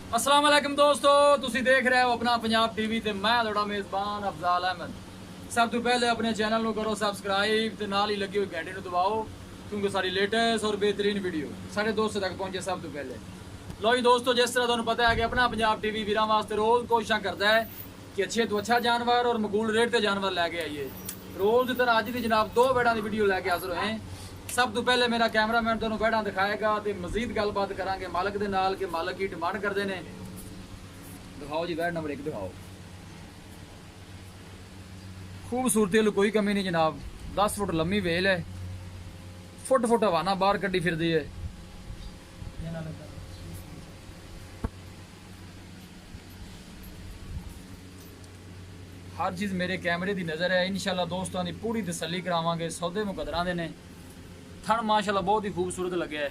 अस्सलाम वालेकुम दोस्तों, तुसी देख रहे हो अपना पंजाब टीवी ते मैं थोड़ा मेज़बान अफजाल अहमद। सब तो पहले अपने चैनल को करो सब्सक्राइब ते नाल ही लगी हुई घंटी दबाओ क्योंकि सारी लेटेस्ट और बेहतरीन वीडियो सारे दोस्तों तक पहुंचे सब तो पहले। लो जी दोस्तों, जिस तरह तुहानू पता है कि अपना पंजाब टीवी वीरां वास्ते रोज़ कोशिश करता है कि अच्छे तो अच्छा जानवर और मकबूल रेट से जानवर लैके आइए। रोज़ की तरह अज की जनाब 2 बैडा की वीडियो लैके हाजिर होए। सब तो पहले मेरा कैमरामैन तुहानू बैडा दिखाएगा तो मजीद गलबात करांगे मालक दे नाल कि मालक की डिमांड करते हैं। दिखाओ जी, बैड नंबर 1 दिखाओ। खूबसूरती वाली कोई कमी नहीं जनाब। 10 फुट लम्मी वेल है, फुट फुट हवाना बाहर कड्डी फिरदी है। हर चीज़ मेरे कैमरे की नज़र है। इंशाल्लाह दोस्तों की पूरी तसल्ली करावांगे। सौदे मुकदरा दे ने। थन माशाल्लाह बहुत ही खूबसूरत लगे है।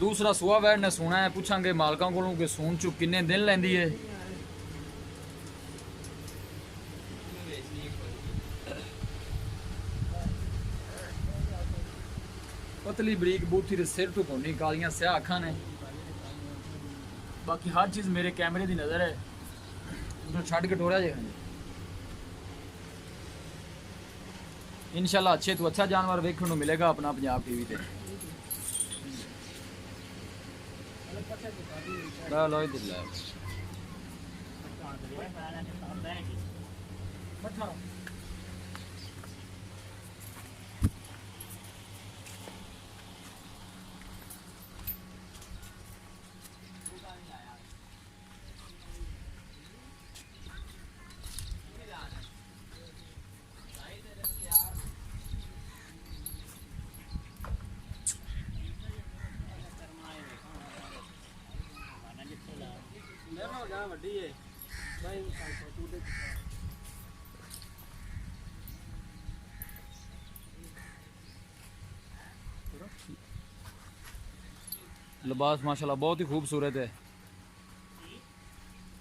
दूसरा सुआ वैड ने सोना है। पूछांगे मालकों को कि सून चुक किन्ने दिन लैंदी है। पतली बरीक बूथी दे सिर तो कोनी, कालियां स्याह अखां ने। बाकी हर चीज़ मेरे कैमरे की नज़र है। तो छड़ के टोरा जे इंशाल्लाह अच्छे तो अच्छा जानवर वेखने को मिलेगा अपना पंजाब टीवी पे। लो इधर ला लिबास माशाल्लाह बहुत ही खूबसूरत है।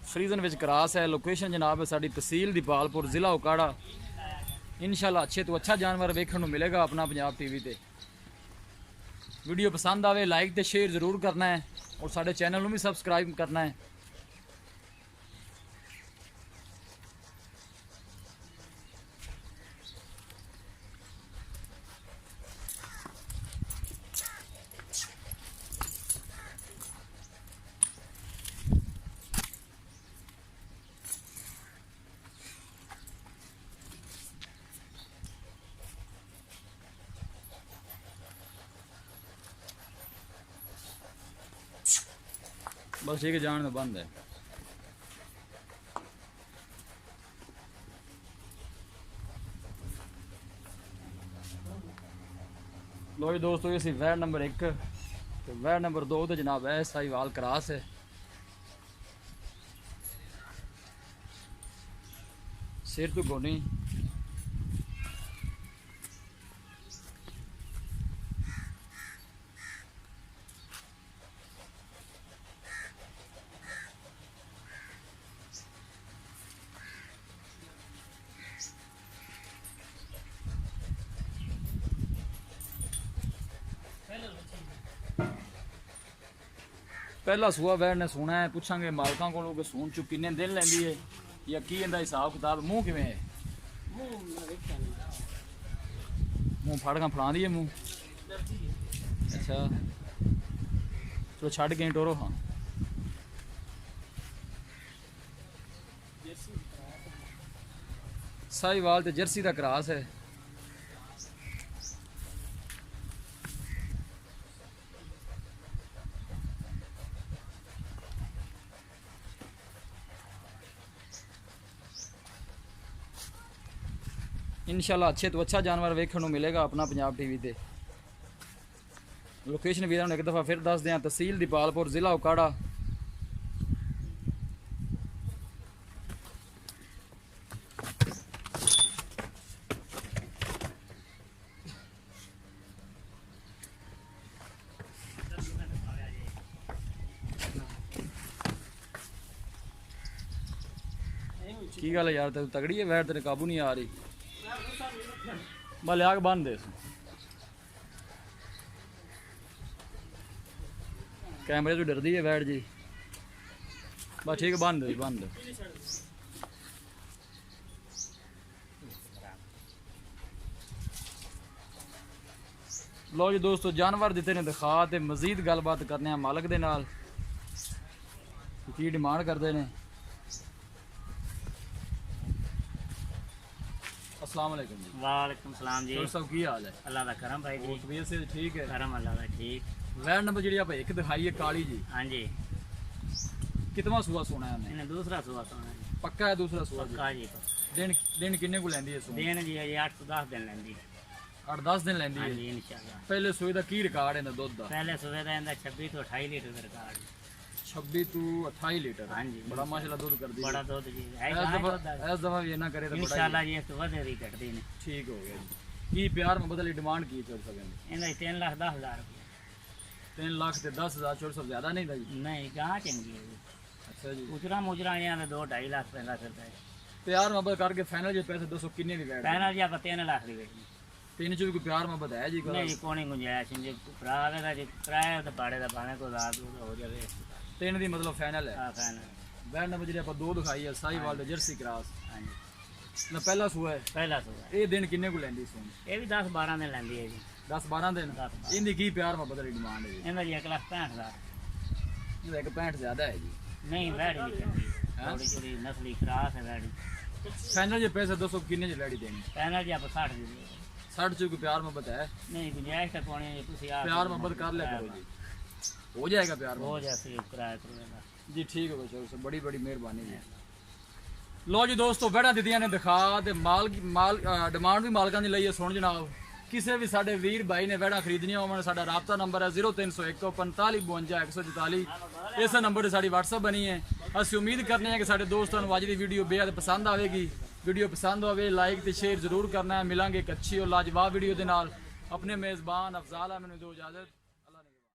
फ्रीजन विच क्रास है। लोकेशन जनाब है साड़ी तहसील दीपालपुर, जिला उकाड़ा। इंशाल्लाह अच्छे तो अच्छा जानवर वेखने को मिलेगा अपना पंजाब टीवी पे। वीडियो पसंद आवे लाइक तो शेयर जरूर करना है और साढ़े चैनल को भी सब्सक्राइब करना है। बस ठीक है, जान बंद है। लो जी दोस्तों, ये सी वैड नंबर 1 तो वैड नंबर 2 तो जनाब है साहिवाल क्रास है। सिर तो कोनी। पहला सूआ वैड ने सोना है। पूछांगे मालकों को कि सून चुक किन्ने दिन लैंदी है या की इनका हिसाब किताब। मुँह किवें है? मुँह फड़ के फड़ा दिए मुँह। अच्छा चलो छड़ के टोरो। हाँ साहिवाल तो जर्सी का क्रास है। इंशाल्लाह अच्छे तो अच्छा जानवर वेखने को मिलेगा अपना पंजाब टीवी पे। लोकेशन भी एक दफ़ा फिर दस दें, तहसील दीपालपुर, जिला उकाड़ा। की गल है यार, तगड़ी है वैट, तेरे काबू नहीं आ रही। भले आग बंद दे कैमरे तो डरदी है बैठ जी बस ठीक है बंद दे बंद लो जी दोस्तों जानवर दिते ने दिखा ते मजीद गलबात करने हैं मालक दे नाल की डिमांड करते हैं। अस्सलाम वालेकुम जी। वालेकुम सलाम जी। और सब की हाल है? अल्लाह दा करम भाई जी। तबीयत से ठीक है? करम अल्लाह दा ठीक। वैन नंबर जी आप एक दिखाई है काली जी, हाँ जी। कितना सुआ सोना है इन्हें दूसरा सुआ सोना जी। पक्का है दूसरा सुआ जी? पक्का जी। दिन दिन किन्ने को लेंदी है सोना? दिन जी अजे 8 तो 10 दिन लेंदी। 8-10 दिन लेंदी हाँ है जी इंशाल्लाह। पहले सुए दा की रिकॉर्ड है दुध दा? पहले सुबह दा इंदा 26 तो 28 लीटर का रिकॉर्ड। 26 to 28 litre. हाँ जी बड़ा माशाल्लाह दूध कर दी। बड़ा दूध जी है। इस दफा ये ना करे तो बड़ा इंशाल्लाह जी इस तो वधे दी कटदी ने। ठीक हो गया जी। की प्यार में बदली डिमांड की चल सकेंगे? इंदा 3,10,000 रुपया। 3 लाख ते 10,000 छोड़ सब ज्यादा नहीं था जी? नहीं गां चंगी है जी। अच्छा जी। उचरा मुजरा यहाँ दे 2-2.5 लाख पैदा करता है। प्यार मोहब्बत करके फाइनल जो पैसे 200 किन्ने की बैठ पैनल जी आप 3 लाख दी बेचनी। तीन चो भी कोई प्यार मोहब्बत है जी? नहीं जी कोनी गुंजाइश जी भरा आवेगा जी किराया तो भाड़े का भाने को 1000 हो जाए। तीन दी मतलब फाइनल है? हाँ फाइनल। बैठ नंबर जी आप दो दिखाई है साहिवाल दे जर्सी क्रॉस हाँ जी ना पहला सुआ है। पहला सुबह ये दिन किन्ने को लेंदी सोन? ये भी 10-12 दिन लेंदी है जी। 10-12 दिन। 10-12 इनकी की प्यार मोहब्बत की डिमांड है जी? इनका जी 1,65,000। ये 1.65 ज्यादा है जी। नहीं बैड़ी भी चंगी थोड़ी थोड़ी नस्ली क्रास है बैड़ी। फाइनल जो पैसे 200 किन्ने की लड़ी देनी? पैनल जी आप 60 दी दे। 60 चो कोई प्यार मोहब्बत है? नहीं गुंजाइश तक पानी है तुसी आप प्यार मोहब्बत कर लिया करो जी, हो जाएगा प्यार हो मोहब्बत। जैसे किराया करूँगा जी ठीक है चलो बड़ी बड़ी मेहरबानी जी। लो जी दोस्तों बैठा दीदियां ने दिखा ते माल डिमांड भी मालकां दी लई है। सुन जनाब किसी भी साडे वीर भाई ने वैड़ा खरीदनी होवन साडा राबता नंबर है 0301 45 52 144। इस नंबर से साड़ी व्हाट्सअप बनी है। असं उम्मीद करने हैं कि साडे दोस्तों नूं अज दी वीडियो बेहद पसंद आएगी। वीडियो पसंद होवे लाइक ते शेयर जरूर करना है। मिलांगे एक अच्छी और लाजवाब वीडियो दे नाल। अपने मेज़बान अफजाल अहमद नूं दो इजाजत।